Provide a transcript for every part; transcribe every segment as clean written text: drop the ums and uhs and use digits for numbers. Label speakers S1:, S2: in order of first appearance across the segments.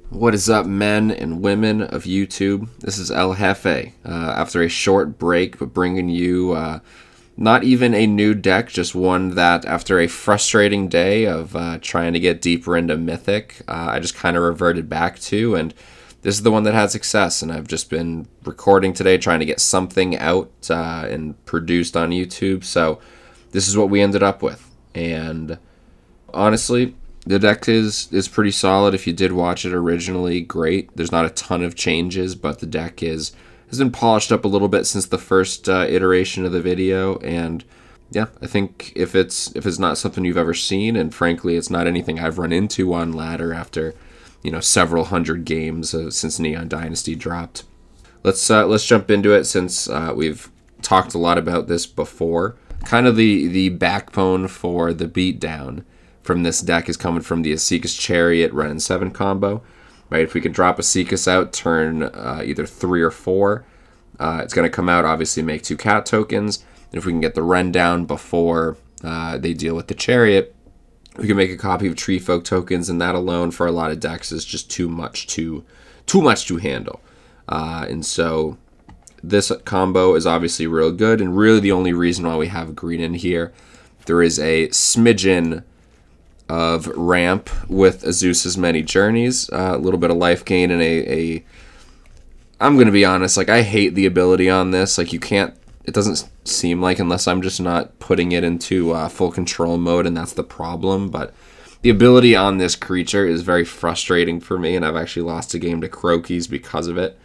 S1: What is up, men and women of YouTube? This is El Jefe. After a short break, but bringing you not even a new deck, just one that after a frustrating day of trying to get deeper into Mythic, I just kind of reverted back to, and this is the one that had success, and I've just been recording today, trying to get something out and produced on YouTube, so this is what we ended up with, and honestly, the deck is pretty solid. If you did watch it originally, great. There's not a ton of changes, but the deck has been polished up a little bit since the first iteration of the video. And yeah, I think if it's not something you've ever seen, and frankly, it's not anything I've run into on ladder after several hundred games since Neon Dynasty dropped. Let's jump into it since we've talked a lot about this before. Kind of the backbone for the beatdown from this deck is coming from the Esika's Chariot run and 7 combo. Right, if we can drop Esika's out turn either 3 or 4, it's going to come out, obviously make 2 cat tokens. And if we can get the Ren down before they deal with the Chariot, we can make a copy of Tree Folk tokens, and that alone for a lot of decks is just too much to handle. And so this combo is obviously real good, and really the only reason why we have green in here. There is a smidgen of ramp with Azusa's Many Journeys, a little bit of life gain, and I'm going to be honest, like, I hate the ability on this. Like, you can't, it doesn't seem like, unless I'm just not putting it into full control mode, and that's the problem, but the ability on this creature is very frustrating for me, and I've actually lost a game to Croakies because of it.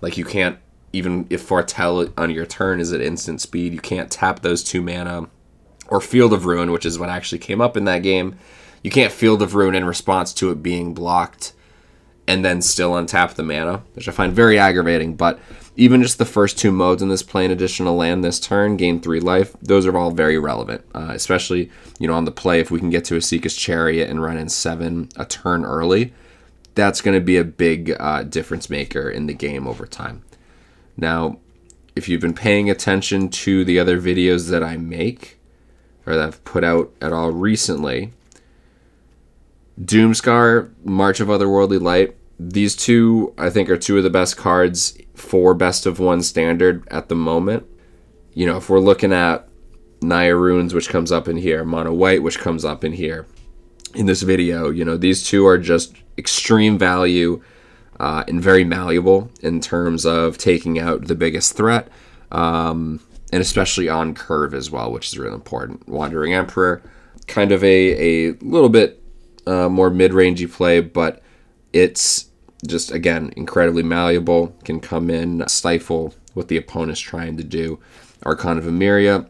S1: Like, you can't, even if Foretell on your turn is at instant speed, you can't tap those 2 mana, or Field of Ruin, which is what actually came up in that game. You can't Field of Ruin in response to it being blocked and then still untap the mana, which I find very aggravating. But even just the first 2 modes in this, play an additional land this turn, gain 3 life, those are all very relevant, especially on the play. If we can get to Esika's Chariot and run in 7 a turn early, that's going to be a big difference maker in the game over time. Now, if you've been paying attention to the other videos that I make, or that I've put out at all recently, Doomscar, March of Otherworldly Light, these 2, I think, are 2 of the best cards for Best of 1 standard at the moment. If we're looking at Naya Runes, which comes up in here, Mono White, which comes up in here, in this video, these 2 are just extreme value and very malleable in terms of taking out the biggest threat, and especially on curve as well, which is really important. Wandering Emperor, kind of a little bit more mid-rangey play, but it's just, again, incredibly malleable, can come in, stifle what the opponent's trying to do. Archon of Emeria,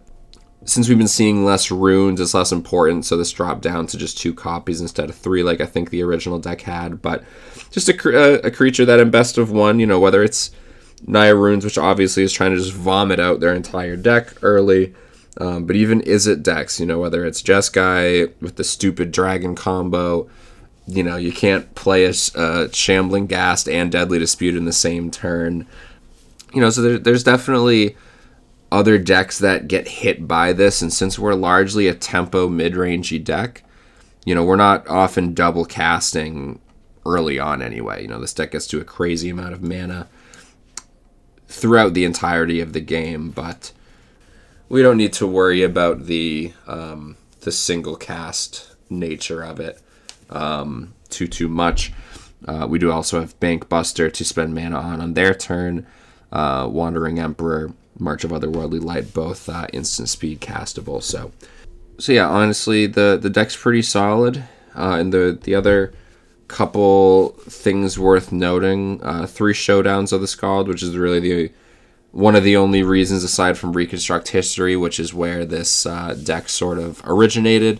S1: since we've been seeing less runes, it's less important, so this dropped down to just 2 copies instead of 3, like I think the original deck had, but just a creature that in Best of 1, whether it's Naya Runes, which obviously is trying to just vomit out their entire deck early, but even Izzet decks, whether it's Jeskai with the stupid dragon combo, you can't play a Shambling Ghast and Deadly Dispute in the same turn. So there's definitely other decks that get hit by this, and since we're largely a tempo mid-rangey deck, we're not often double casting early on anyway. This deck gets to a crazy amount of mana throughout the entirety of the game, but we don't need to worry about the single cast nature of it too much. We do also have Bank Buster to spend mana on their turn. Wandering Emperor, March of Otherworldly Light, both instant speed castable. So yeah, honestly, the deck's pretty solid. And the other couple things worth noting: 3 showdowns of the Scald, which is really one of the only reasons, aside from Reconstruct History, which is where this deck sort of originated.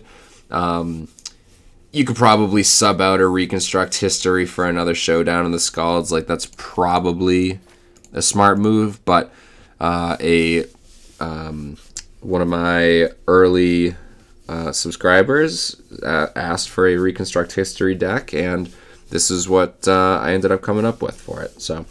S1: You could probably sub out a Reconstruct History for another showdown in the Scalds. Like, that's probably a smart move, but one of my early subscribers asked for a Reconstruct History deck, and this is what I ended up coming up with for it. So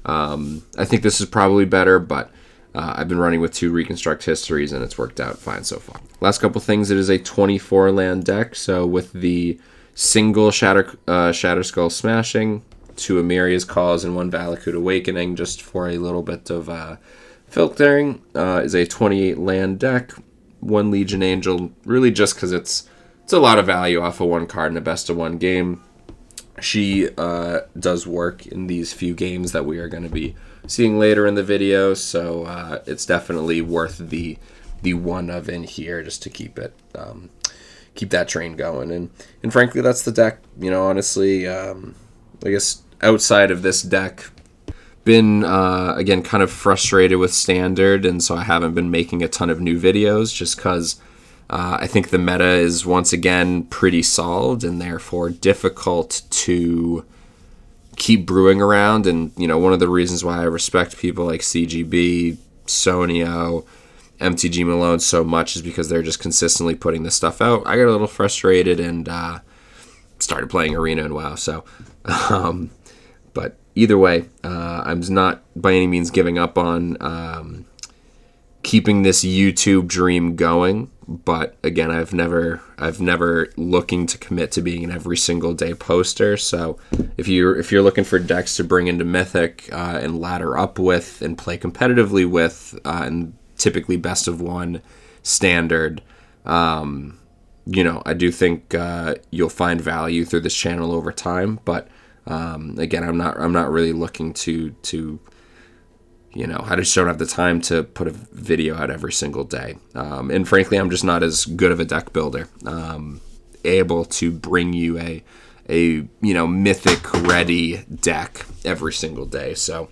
S1: I think this is probably better, but I've been running with 2 Reconstruct Histories, and it's worked out fine so far. Last couple things, it is a 24 land deck, so with the single Shatter Skull Smashing, 2 Amiria's Calls and 1 Valakut Awakening just for a little bit of filtering. Is a 28 land deck, 1 Legion Angel, really just because it's a lot of value off of 1 card in a best of 1 game. She does work in these few games that we are going to be seeing later in the video, so it's definitely worth the 1 of in here just to keep it keep that train going. And frankly, that's the deck. You know, honestly, I guess outside of this deck, been again kind of frustrated with Standard, and so I haven't been making a ton of new videos just because I think the meta is once again pretty solved and therefore difficult to keep brewing around. And you know, one of the reasons why I respect people like CGB, Sonio, MTG Malone so much is because they're just consistently putting this stuff out. I got a little frustrated and started playing Arena and WoW. So, but either way, I'm not by any means giving up on keeping this YouTube dream going. But again, I've never looking to commit to being an every single day poster. So if you're looking for decks to bring into Mythic and ladder up with and play competitively with, and typically best of 1 Standard, you know, I do think you'll find value through this channel over time. But again, I'm not really looking to you know, I just don't have the time to put a video out every single day. And frankly, I'm just not as good of a deck builder, able to bring you a you know, Mythic ready deck every single day. So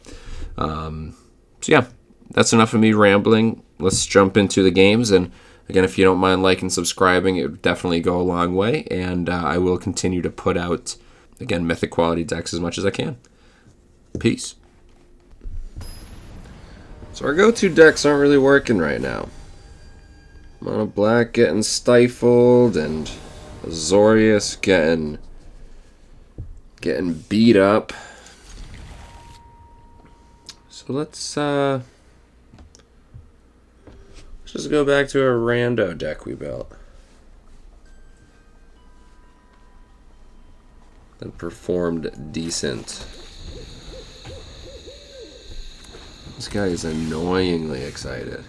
S1: yeah, that's enough of me rambling. Let's jump into the games. And again, if you don't mind liking and subscribing, it would definitely go a long way. And I will continue to put out, again, Mythic quality decks as much as I can. Peace. So our go-to decks aren't really working right now. Mono Black getting stifled and Azorius getting beat up. So let's just go back to our rando deck we built. That performed decent. This guy is annoyingly excited.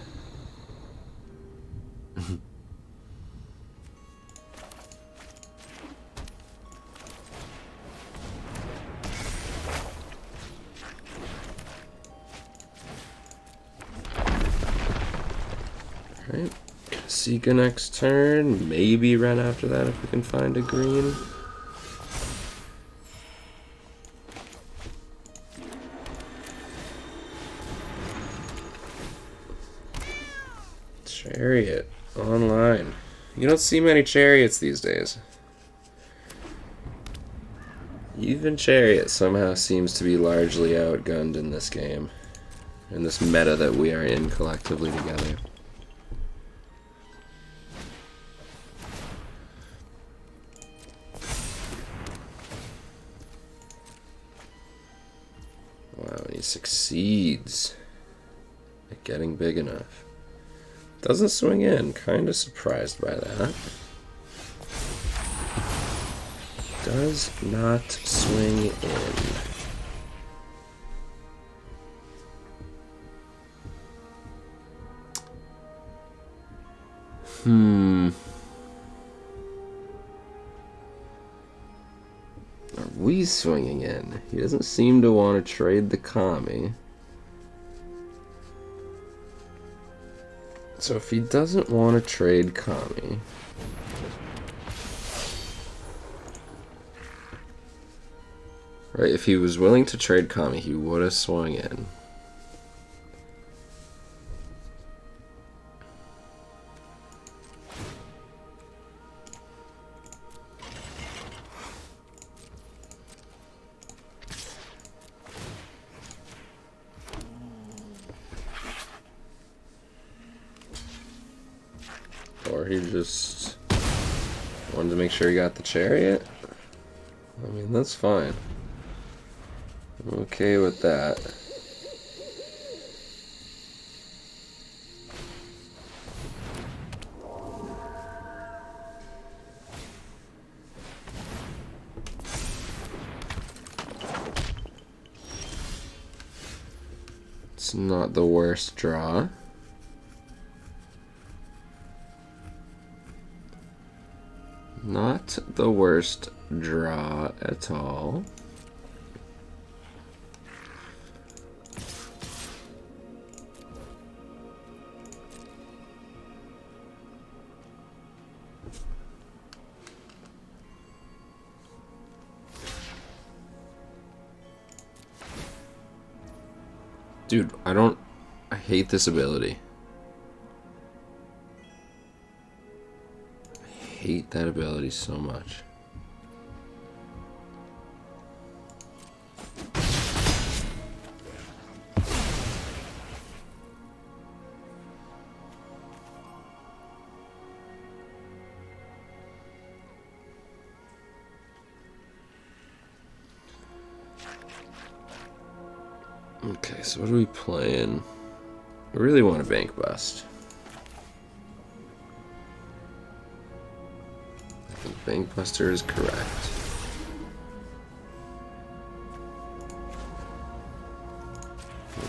S1: Alright. Sika next turn. Maybe run after that if we can find a green. Chariot online. You don't see many chariots these days. Even Chariot somehow seems to be largely outgunned in this game, in this meta that we are in collectively together. Wow, he succeeds at getting big enough. Doesn't swing in. Kind of surprised by that. Does not swing in. Are we swinging in? He doesn't seem to want to trade the Kami. So if he doesn't want to trade Kami, right, if he was willing to trade Kami, he would have swung in. Or he just wanted to make sure he got the chariot. I mean, that's fine. I'm okay with that. It's not the worst draw. Not the worst draw at all. Dude, I hate this ability. I hate that ability so much. Okay, so what are we playing? I really want a bank bust. I think bank buster is correct.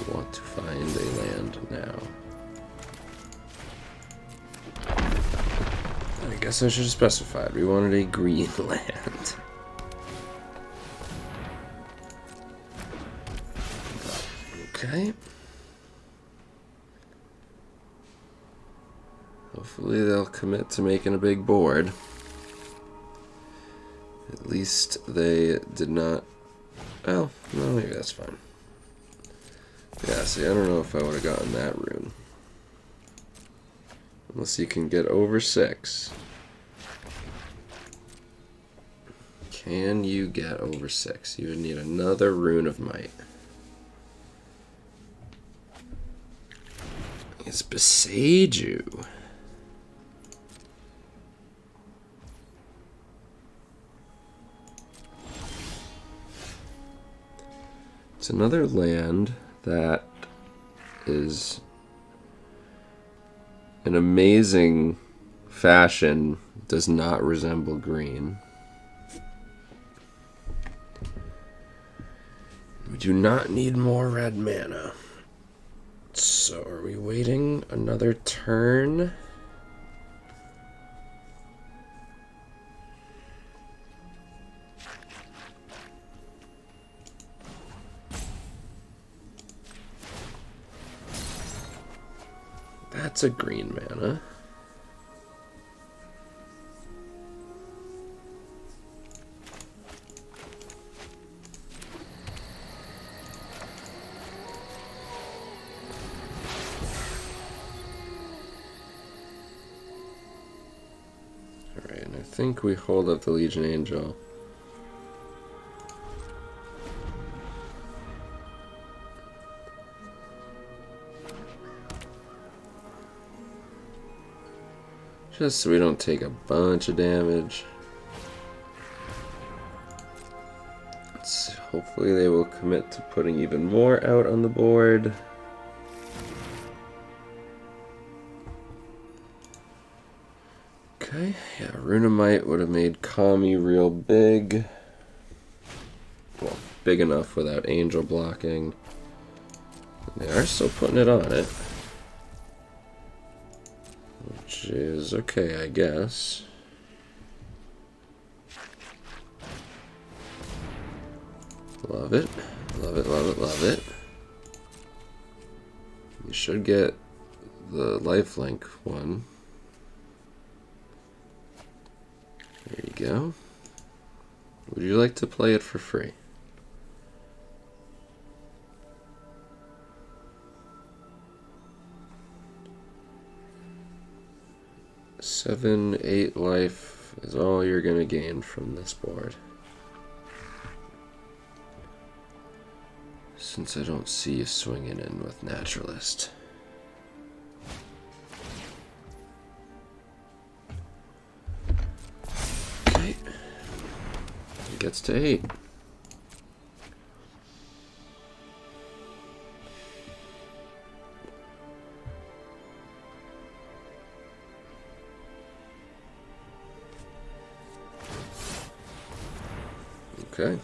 S1: We want to find a land now. I guess I should have specified. We wanted a green land. Okay. Hopefully they'll commit to making a big board. At least they did not... Well, no, maybe that's fine. Yeah, see, I don't know if I would have gotten that rune. Unless you can get over 6. Can you get over 6? You would need another rune of might. It's Beseiju. It's another land that is in amazing fashion does not resemble green. We do not need more red mana. So are we waiting another turn? That's a green mana. Alright, and I think we hold up the Legion Angel. Just so we don't take a bunch of damage. Hopefully they will commit to putting even more out on the board. Okay, yeah, Runamite would have made Kami real big. Well, big enough without Angel blocking. And they are still putting it on it. Which is okay, I guess. Love it. Love it, love it, love it. You should get the lifelink one. There you go. Would you like to play it for free? Seven, 8 life is all you're gonna gain from this board. Since I don't see you swinging in with Naturalist. Okay. It gets to 8. Okay.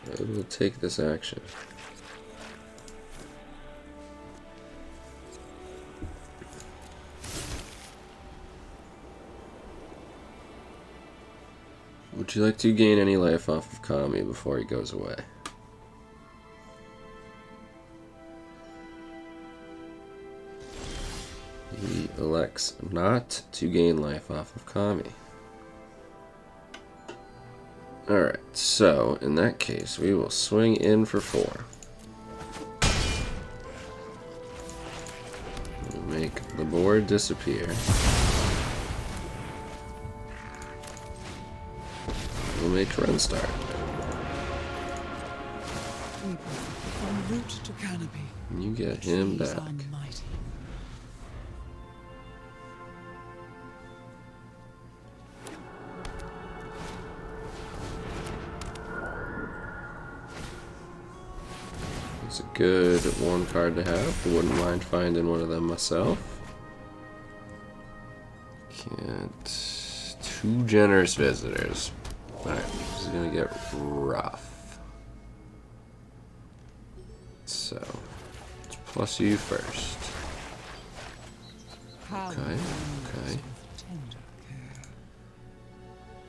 S1: I will take this action. Would you like to gain any life off of Kami before he goes away? He elects not to gain life off of Kami. Alright, so in that case, we will swing in for 4. We'll make the board disappear. We'll make run start.
S2: From root to canopy.
S1: You get him back. It's a good one card to have. Wouldn't mind finding one of them myself. Can't. 2 generous visitors. Alright, this is gonna get rough. So, let's plus you first. Okay, okay.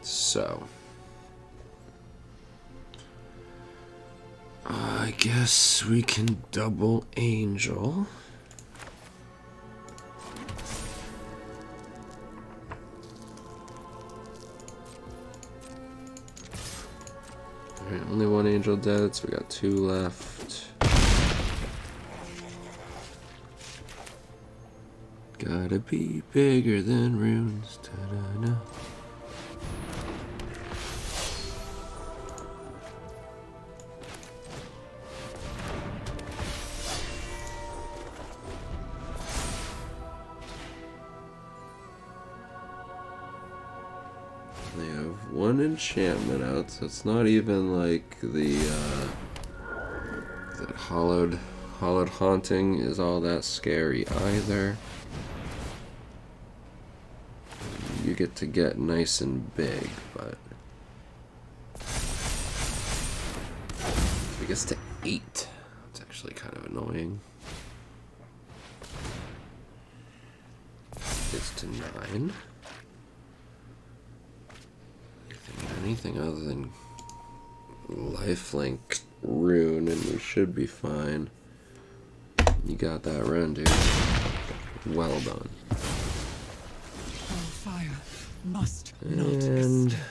S1: So, I guess we can double Angel. Alright, only 1 Angel dead, so we got 2 left. Gotta be bigger than runes. Ta-da-da. They have 1 enchantment out, so it's not even like the hollowed haunting is all that scary either. You get to get nice and big, but it gets to 8. It's actually kind of annoying. Gets to 9. Anything other than lifelink rune, and we should be fine. You got that run, dude. Well done.
S2: Our fire must not
S1: And
S2: escape.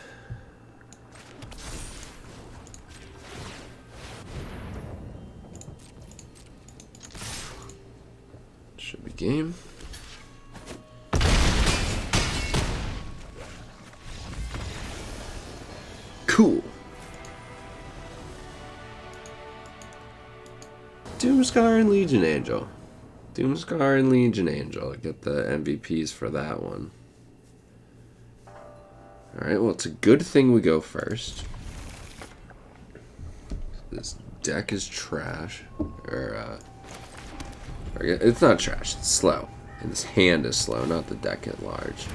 S1: should be game. Cool. Doomscar and Legion Angel. Doomscar and Legion Angel. Get the MVPs for that one. Alright, well, it's a good thing we go first. This deck is trash. It's not trash, it's slow. And this hand is slow, not the deck at large.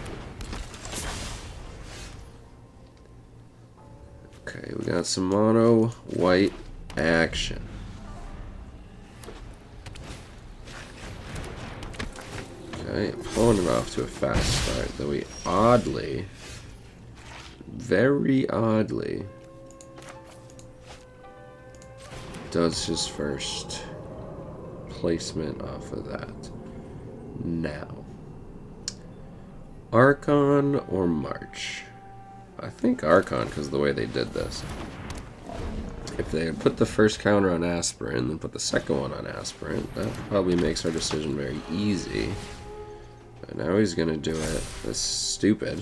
S1: Okay, we got some mono white action. Okay, opponent off to a fast start, though he oddly, very oddly, does his first placement off of that. Now, Archon or March? I think Archon, because of the way they did this. If they had put the first counter on Aspirant, then put the second one on Aspirant, that probably makes our decision very easy. But now he's going to do it. That's stupid.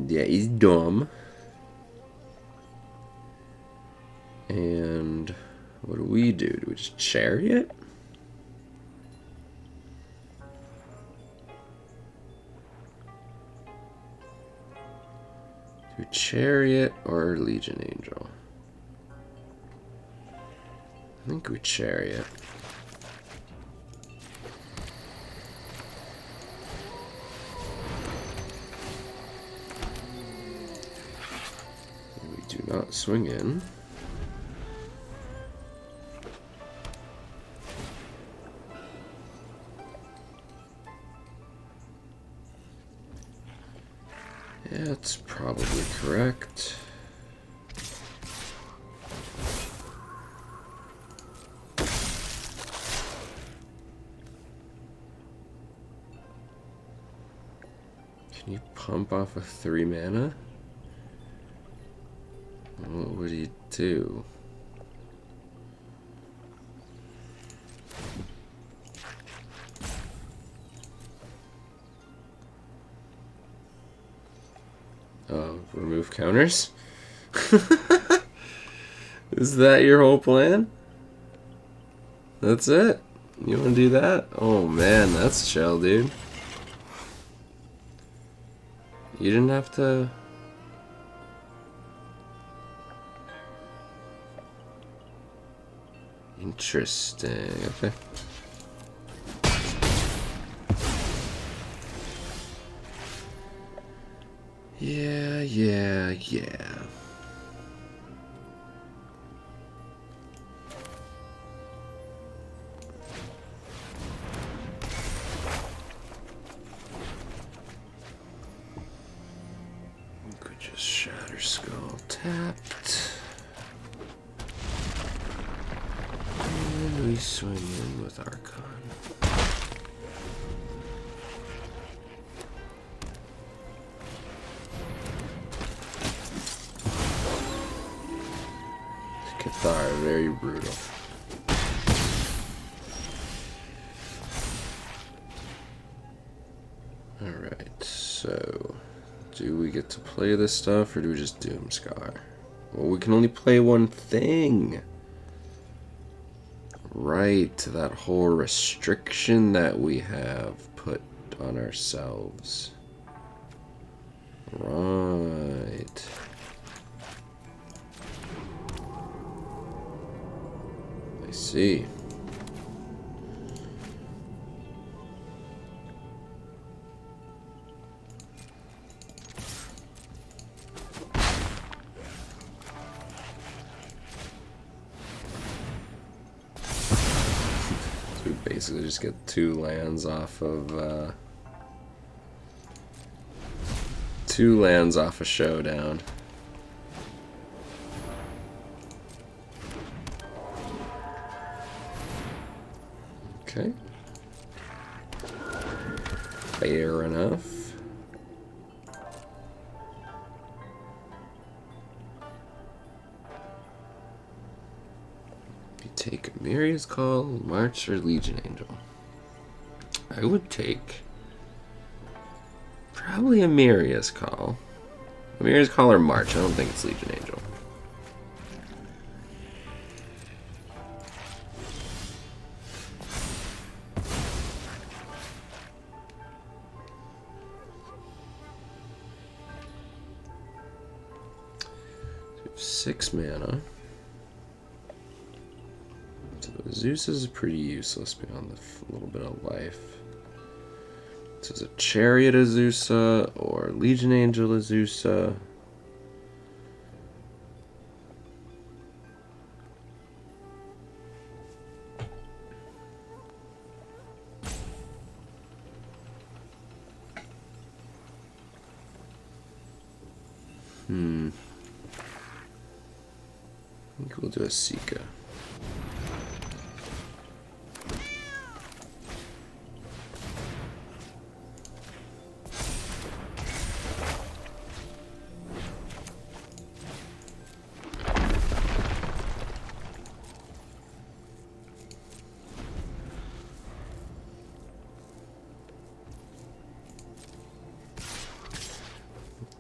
S1: Yeah, he's dumb. And what do? Do we just Chariot? Do Chariot or Legion Angel? I think we Chariot. We Do not swing in. Yeah, that's probably correct. Can you pump off a 3 mana? What would he do? Remove counters? Is that your whole plan? That's it? You want to do that? Oh man, that's chill, dude. You didn't have to... Interesting, okay. Yeah. Could just Shatter Skull tapped. And we swing in with Archon. Cathar, very brutal. Alright, so do we get to play this stuff or do we just Doomscar? Well, we can only play one thing. Right, that whole restriction that we have put on ourselves. Right. I see. So we basically just get 2 lands off of a showdown. Okay. Fair enough. You take Amiria's Call, March, or Legion Angel. I would take probably Amiria's Call. Amiria's Call or March. I don't think it's Legion Angel. So we have 6 mana. So Zeus is pretty useless beyond the little bit of life. So is it Chariot Azusa or Legion Angel Azusa? I think we'll do a Sika.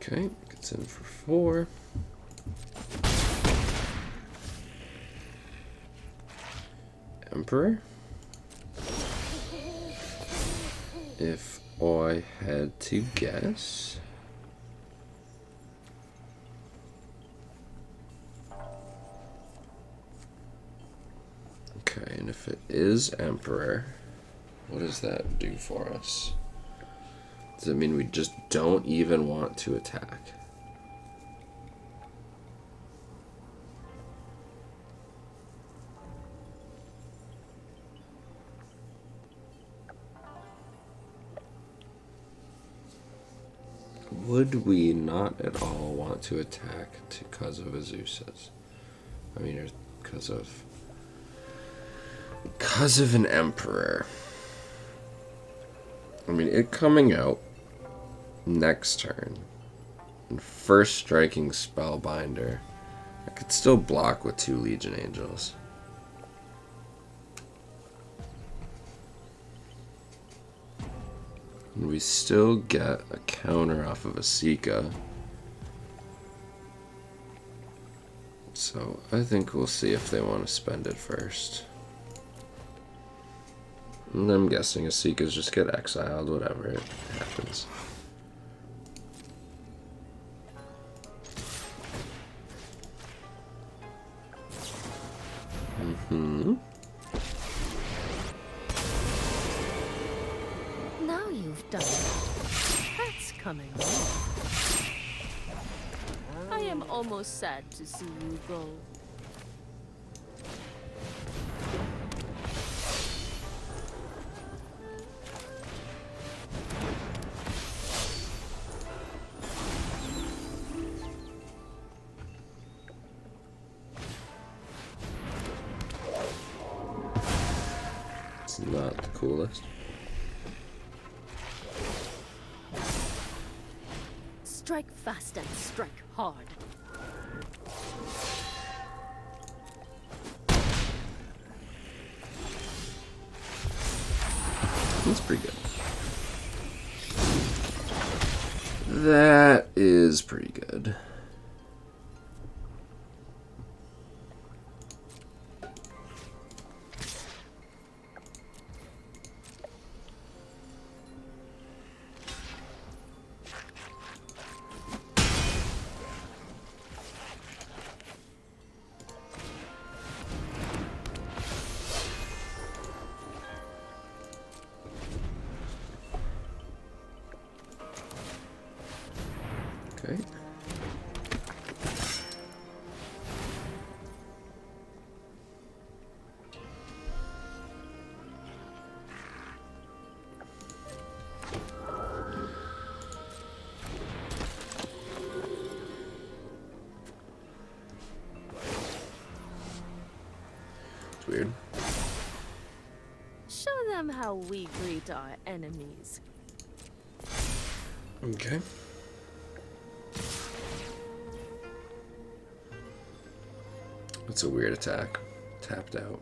S1: Okay, gets in for 4. Emperor. If I had to guess, okay, and if it is Emperor, what does that do for us? Does it mean we just don't even want to attack? Would we not at all want to attack because of Azusa's? I mean, or because of an Emperor. I mean, it coming out next turn and first striking Spellbinder, I could still block with 2 Legion Angels. And we still get a counter off of a Sika. So I think we'll see if they want to spend it first. And I'm guessing Asikas just get exiled, whatever, it happens.
S3: Now you've done it. That's coming off. I am almost sad to see you go.
S1: It's not the coolest.
S3: Strike fast and strike hard.
S1: That's pretty good. That is pretty good. Okay. It's weird.
S3: Show them how we greet our enemies.
S1: Okay. That's a weird attack. Tapped out.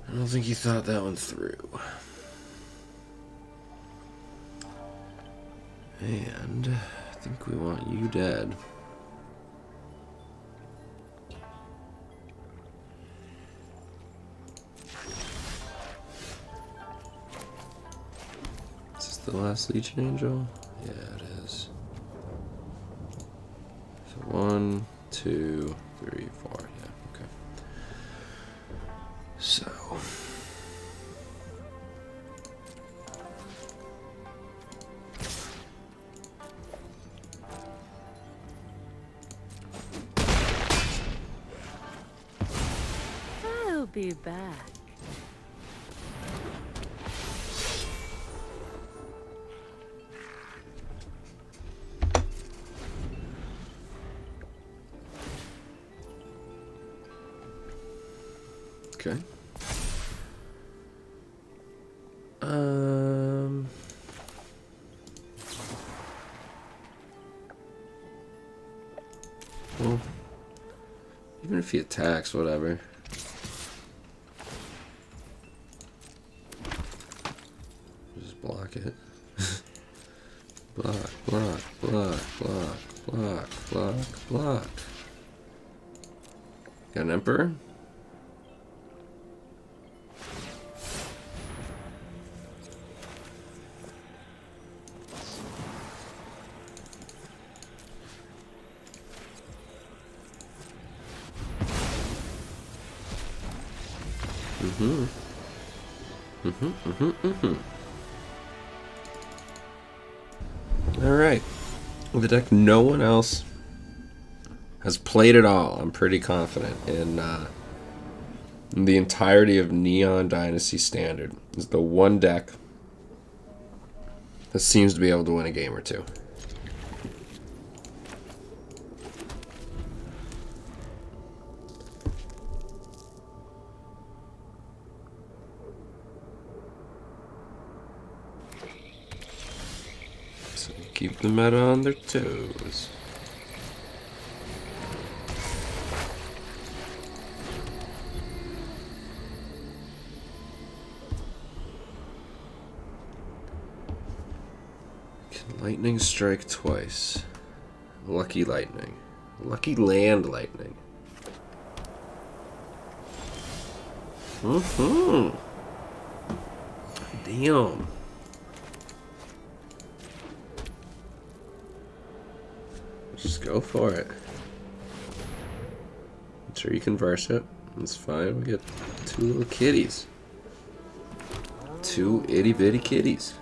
S1: I don't think he thought that one through. And I think we want you dead. Is this the last Legion Angel? Yeah, it is. So 1, 2, 3, 4. Yeah, okay. So.
S3: I'll be back.
S1: Okay. Well, If he attacks, whatever. Just block it. Block, block, block, block, block, block, block. Got an Emperor? Alright. The deck no one else has played at all. I'm pretty confident in the entirety of Neon Dynasty Standard. It's the one deck that seems to be able to win a game or two. So keep the meta on their toes. Lightning strike twice. Lucky lightning. Lucky land lightning. Damn. Just go for it. I'm sure you can verse it. It's fine. We get two little kitties. Two itty bitty kitties.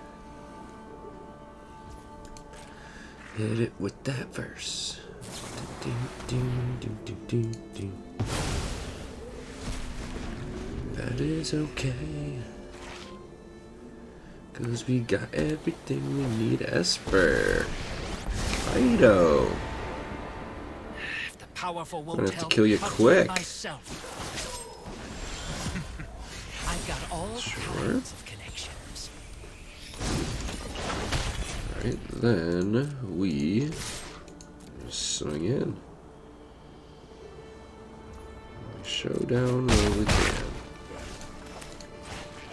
S1: Hit it with that verse. That is okay. 'Cause we got everything we need, Esper. Fido.
S4: The powerful
S1: I'm
S4: won't
S1: gonna have to
S4: help,
S1: kill you
S4: I'll do it
S1: quick.
S4: myself. I've got all kinds of connections.
S1: Alright, then we swing in. Showdown where we can.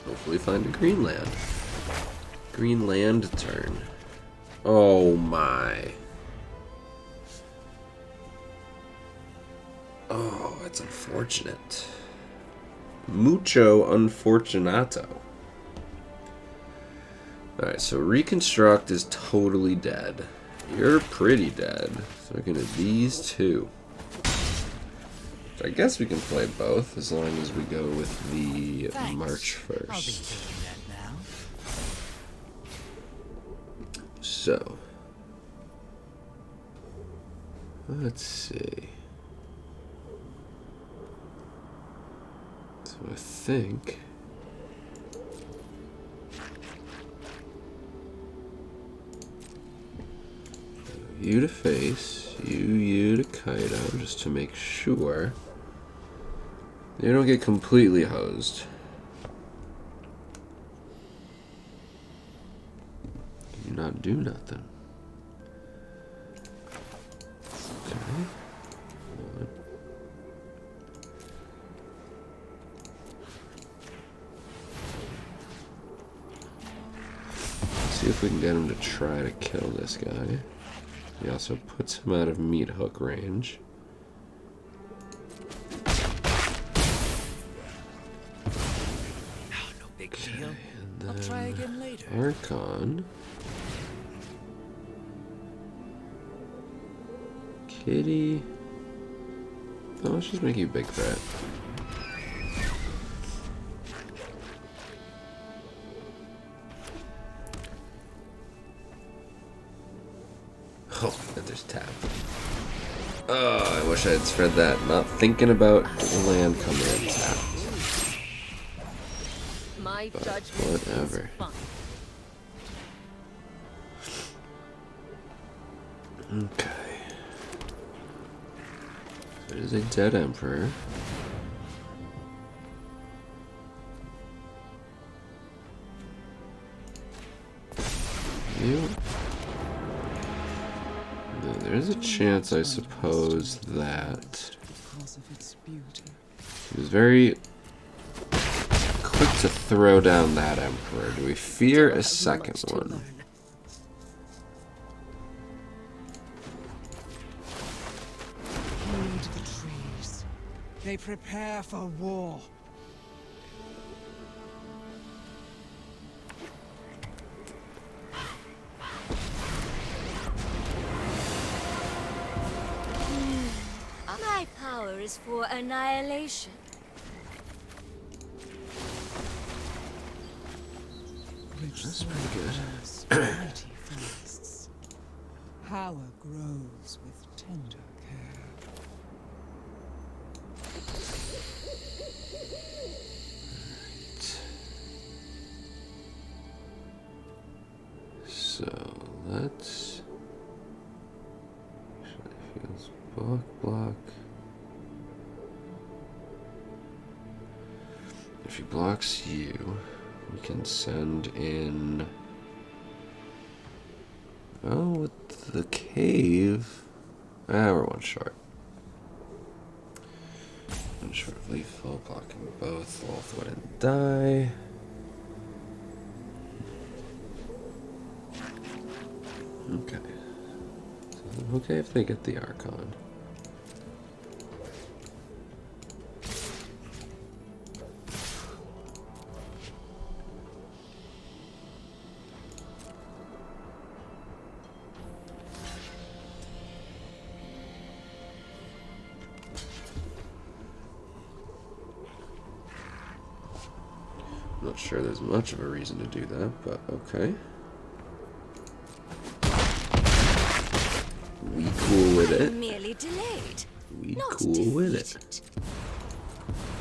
S1: Hopefully find a green land. Green land turn. Oh my. Oh, that's unfortunate. Mucho unfortunato. Alright, so Reconstruct is totally dead. You're pretty dead. So we're gonna do these two. I guess we can play both as long as we go with the
S4: Thanks.
S1: March
S4: I'll be
S1: first.
S4: doing that now.
S1: So let's see. So I think you to face, you to Kaido, just to make sure they don't get completely hosed. Do not do nothing. Okay. Let's see if we can get him to try to kill this guy. He also puts him out of meat hook range.
S4: Oh, no big deal.
S1: And
S4: I'll try
S1: then
S4: again later.
S1: Archon. Kitty. Oh, let's just make you a big threat. Oh, there's tap. Oh, I wish I had spread that. Not thinking about the land coming in tapped.
S3: My
S1: But
S3: judgment
S1: whatever.
S3: is fine.
S1: Okay. There's a dead emperor. You. There's a chance, I suppose, that
S2: because of its beauty.
S1: He was very quick to throw down that Emperor. Do we fear a second one?
S2: Heed the trees. They prepare for war.
S5: My power is for annihilation.
S2: That's
S1: pretty
S2: good. Mighty forests. Power grows with tender care.
S1: So let's feels block. If he blocks you, we can send in. Oh, with the cave. We're one short. One short of lethal, blocking both. Wolf wouldn't die. Okay. So, okay if they get the Archon. Not sure there's much of a reason to do that, but okay. We cool with it.
S5: Merely delayed.
S1: We
S5: Not
S1: cool with it.
S5: defeated.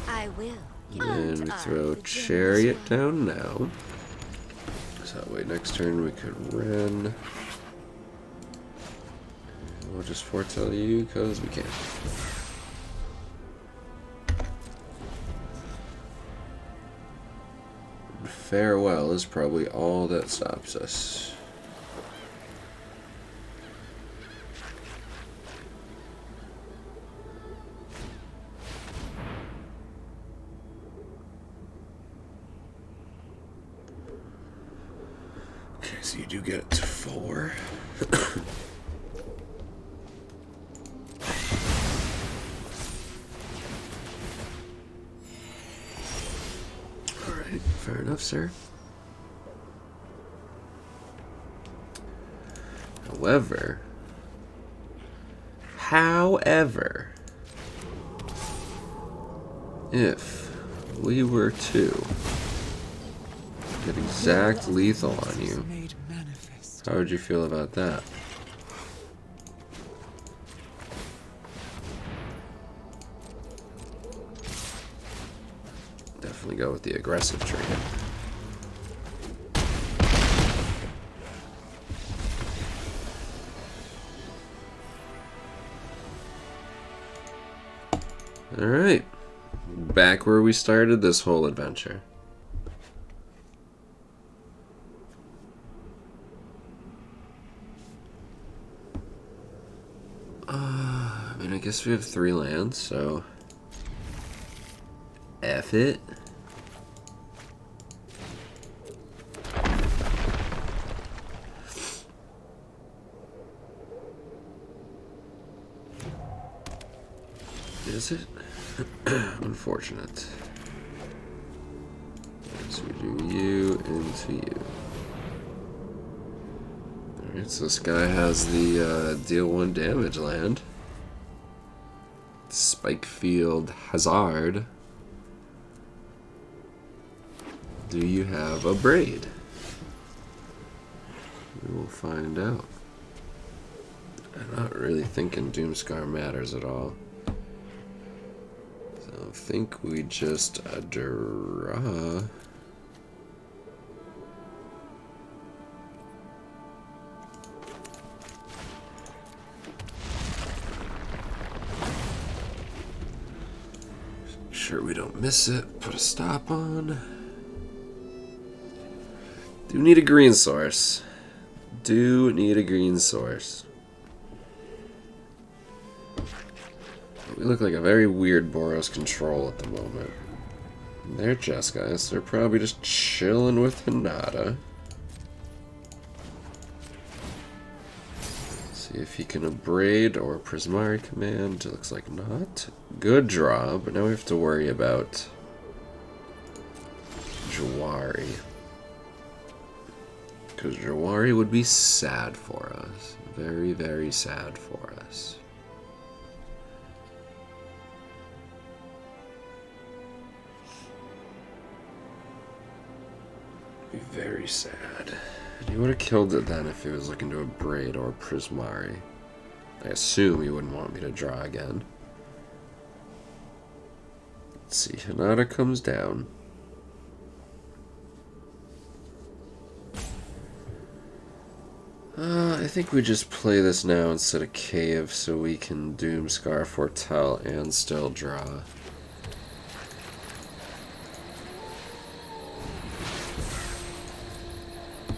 S5: I will.
S1: And we
S5: I,
S1: throw
S5: the
S1: Chariot
S5: generous
S1: down now. So that way next turn we could Ren. We'll just foretell you because we can. Farewell is probably all that stops us. Okay, so you do get it to 4. Alright, fair enough, sir. However, if we were to get exact lethal on you,
S2: Made manifest.
S1: how would you feel about that? Definitely go with the aggressive trade. Alright, back where we started this whole adventure. I mean, I guess we have 3 lands, so F it. Is it? Unfortunate. So we do you into you. Alright, so this guy has the deal 1 damage land. Spikefield Hazard. Do you have a braid? We will find out. I'm not really thinking Doomscar matters at all. I think we just draw. Sure we don't miss it. Put a stop on. Do need a green source. Do need a green source. We look like a very weird Boros Control at the moment. They're chess guys. They're probably just chilling with Hinata. See if he can abrade or Prismari command. It looks like not. Good draw, but now we have to worry about Jawari. Because Jawari would be sad for us. Very, very sad for us. Be very sad. He would have killed it then if he was looking to abrade or Prismari. I assume he wouldn't want me to draw again. Let's see, Hinata comes down. I think we just play this now instead of Cave so we can Doomscar, Foretell, and still draw.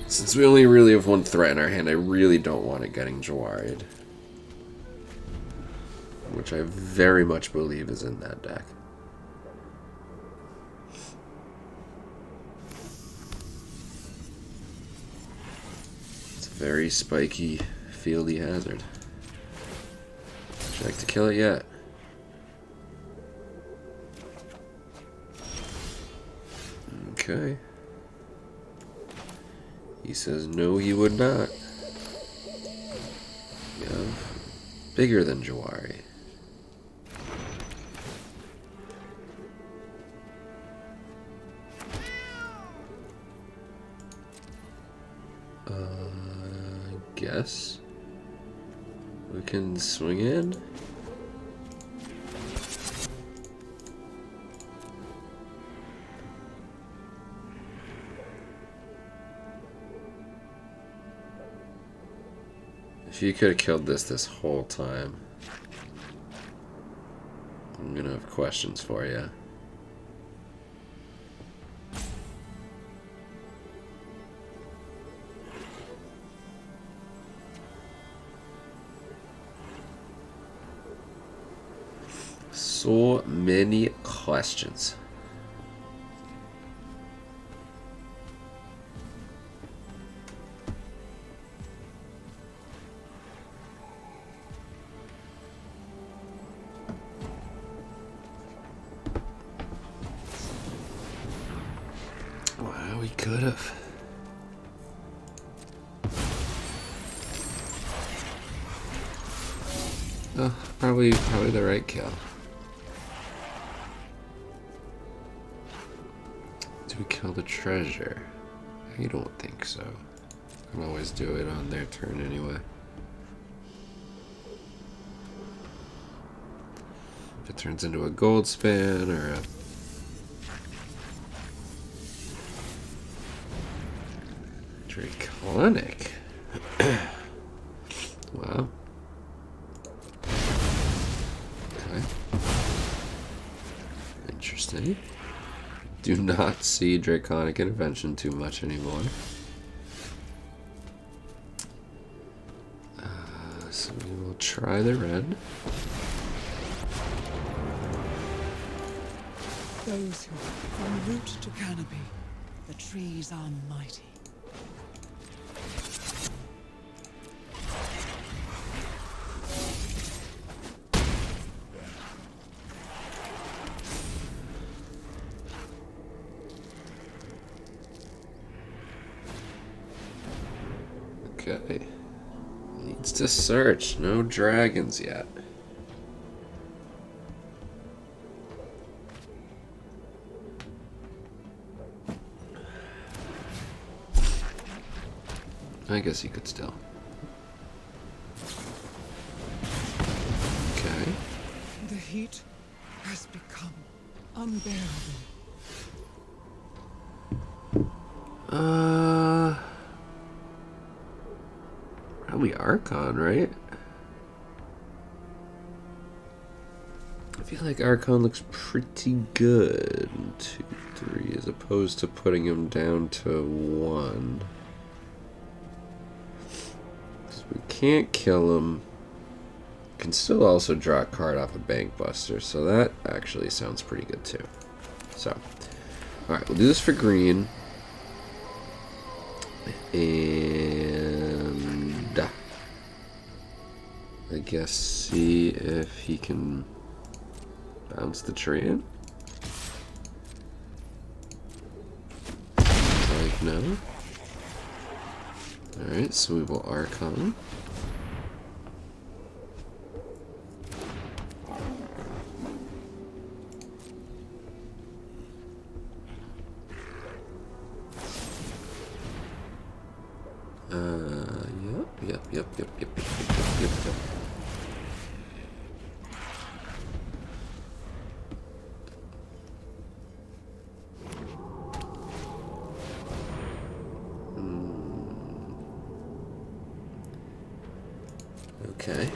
S1: Since we only really have one threat in our hand, I really don't want it getting Jawari'd. Which I very much believe is in that deck. It's a very spiky, fieldy hazard. Would you like to kill it yet? Okay. He says no, he would not. Yeah, bigger than Jawari. I guess we can swing in. If you could have killed this whole time, I'm gonna have questions for you. So many questions. Wow, we could have. Oh, probably the right kill. Do we kill the treasure? I don't think so. I can always do it on their turn anyway. If it turns into a gold span or a Draconic. Wow. Okay. Interesting. Do not see Draconic Intervention too much anymore. So we will try the red.
S2: Those who, from root to canopy, the trees are mighty.
S1: Okay. Needs to search. No dragons yet. I guess he could still. Okay.
S2: The heat has become unbearable.
S1: Probably Archon, right? I feel like Archon looks pretty good. 2, 3, as opposed to putting him down to 1. We can't kill him. Can still also draw a card off a Bank Buster, so that actually sounds pretty good too. So, alright, we'll do this for green. And I guess see if he can bounce the tree in. Like no. Alright, so we will Archon. Yep. Okay.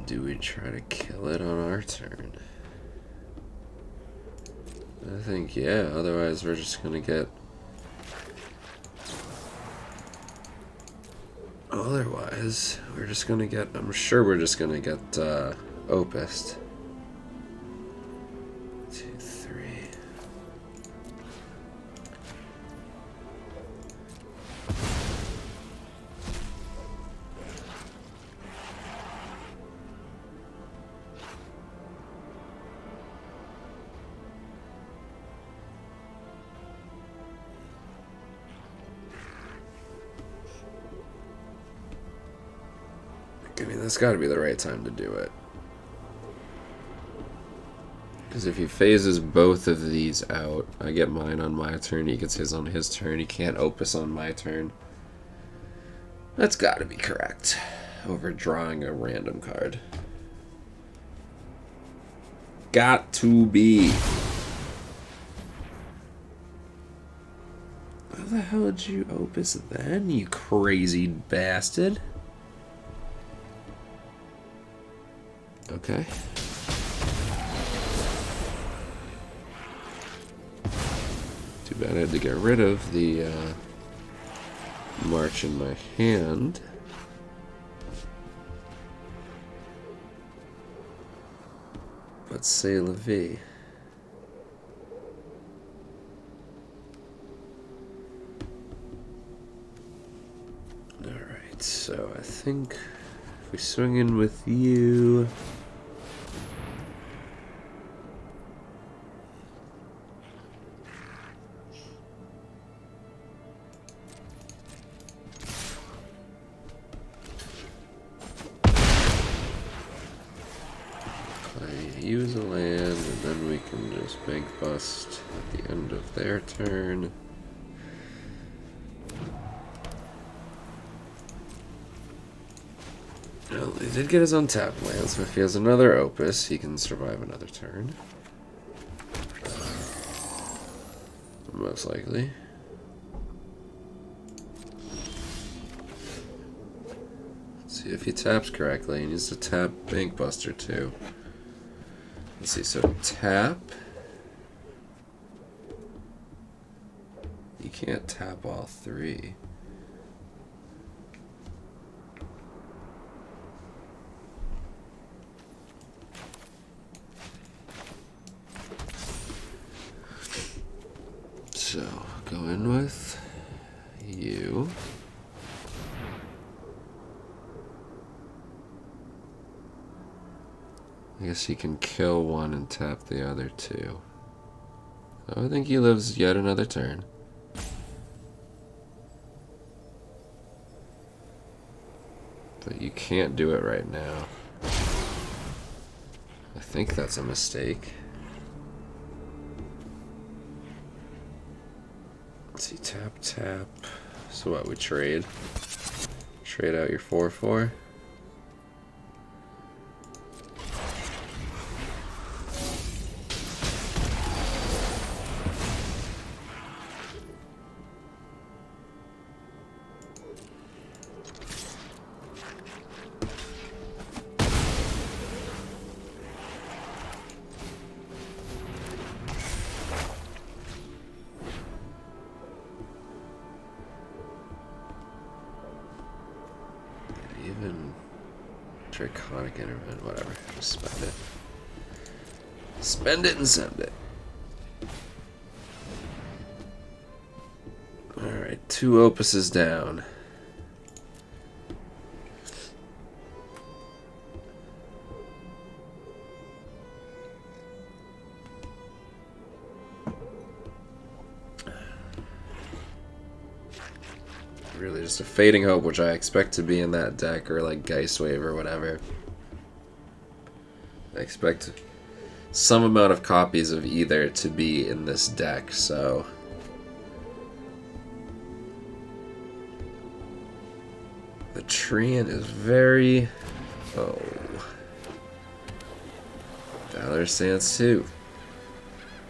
S1: Do we try to kill it on our turn? I think, yeah, otherwise we're just gonna get... Otherwise, we're just gonna get... I'm sure we're just gonna get, Opused. 2, 3... I mean, that's got to be the right time to do it. Because if he phases both of these out, I get mine on my turn, he gets his on his turn, he can't Opus on my turn. That's got to be correct. Over drawing a random card. Got to be. How the hell did you Opus then, you crazy bastard? Okay. Too bad I had to get rid of the March in my hand. But c'est la vie. Alright, so I think if we swing in with you... use a land, and then we can just Bank Bust at the end of their turn. Well, he did get his untapped land, so if he has another Opus, he can survive another turn. Most likely. Let's see if he taps correctly. He needs to tap Bank Buster too. Let's see, so tap. You can't tap all three. So, go in with you. I guess he can kill one and tap the other two. Oh, I think he lives yet another turn. But you can't do it right now. I think that's a mistake. Let's see, tap, tap. So what, we trade? Trade out your 4/4? Draconic Interment, whatever. Just spend it. Spend it and send it. Alright, 2 opuses down. Really just a Fading Hope, which I expect to be in that deck, or like Geist Wave or whatever. I expect some amount of copies of either to be in this deck, so... The Treant is very... Oh. Valor Stance 2.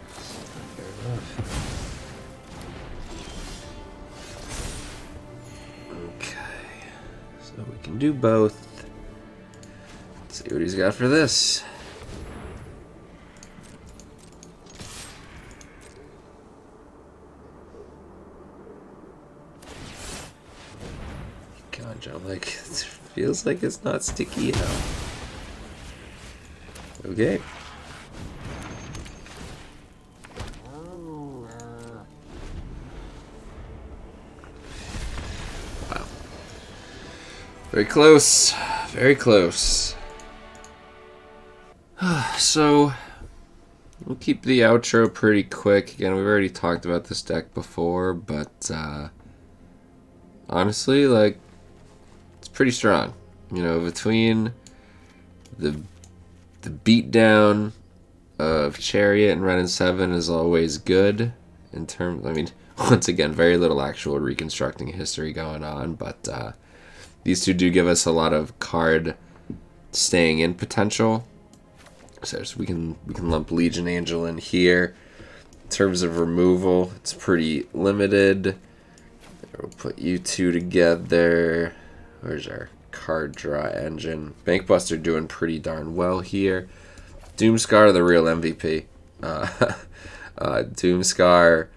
S1: Fair enough. We can do both. Let's see what he's got for this. God, John, like, it feels like it's not sticky enough. Okay. Very close. Very close. So, we'll keep the outro pretty quick. Again, we've already talked about this deck before, but honestly, like, it's pretty strong. You know, between the beatdown of Chariot and Ren and 7 is always good. In terms, I mean, once again, very little actual reconstructing history going on, but these two do give us a lot of card staying in potential. So we can lump Legion Angel in here. In terms of removal, it's pretty limited. We'll put you two together. Where's our card draw engine? Bankbuster doing pretty darn well here. Doomscar, the real MVP. Doomscar,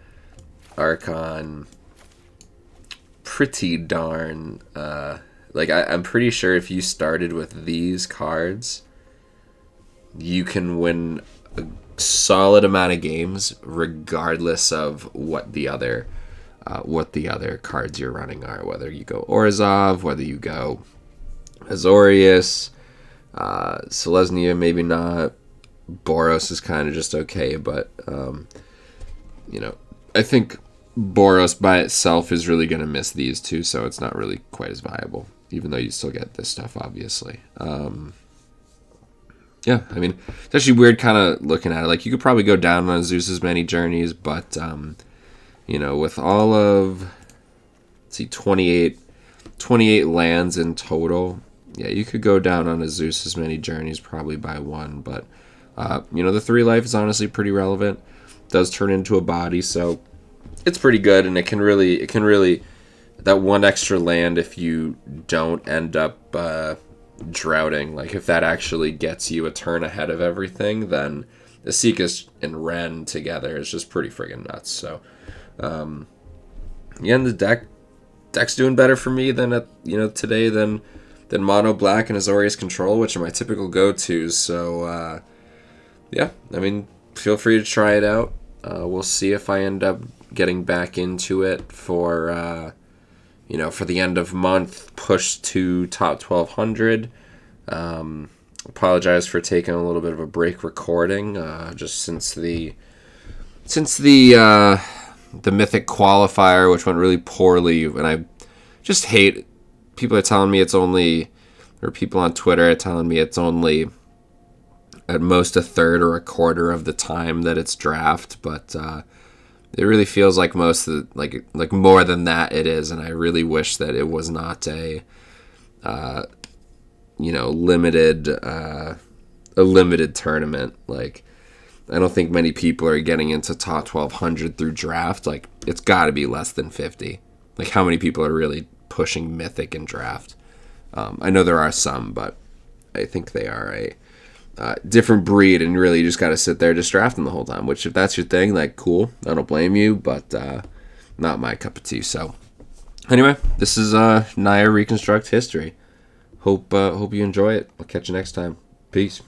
S1: Archon, pretty darn... like, I'm pretty sure if you started with these cards, you can win a solid amount of games regardless of what the other cards you're running are. Whether you go Orzhov, whether you go Azorius, Selesnya, maybe not. Boros is kind of just okay, but you know, I think Boros by itself is really going to miss these two, so it's not really quite as viable, even though you still get this stuff, obviously. Yeah, I mean, it's actually weird kind of looking at it. Like, you could probably go down on Zeus's Many Journeys, but, you know, with all of, let's see, 28 lands in total, yeah, you could go down on a Zeus's Many Journeys probably by 1, but, you know, the 3 life is honestly pretty relevant. It does turn into a body, so it's pretty good, and it can really, that 1 extra land, if you don't end up droughting, like if that actually gets you a turn ahead of everything, then the Seekus and Ren together is just pretty friggin' nuts. So, yeah, and the deck's doing better for me than today than Mono Black and Azorius Control, which are my typical go-tos. So, yeah, I mean, feel free to try it out. We'll see if I end up getting back into it for for the end of month push to top 1200. Apologize for taking a little bit of a break recording, just since the Mythic qualifier, which went really poorly, and I just hate people are telling me it's only, or people on Twitter are telling me it's only at most a third or a quarter of the time that it's draft, but it really feels like most of the, like more than that it is, and I really wish that it was not a limited tournament. Like, I don't think many people are getting into top 1200 through draft. Like, it's got to be less than 50. Like, how many people are really pushing Mythic in draft? I know there are some, but I think they are a different breed, and really you just got to sit there just drafting the whole time, which if that's your thing, like, cool, I don't blame you, but not my cup of tea. So anyway, this is Naya Reconstruct History. Hope you enjoy it. I'll catch you next time. Peace.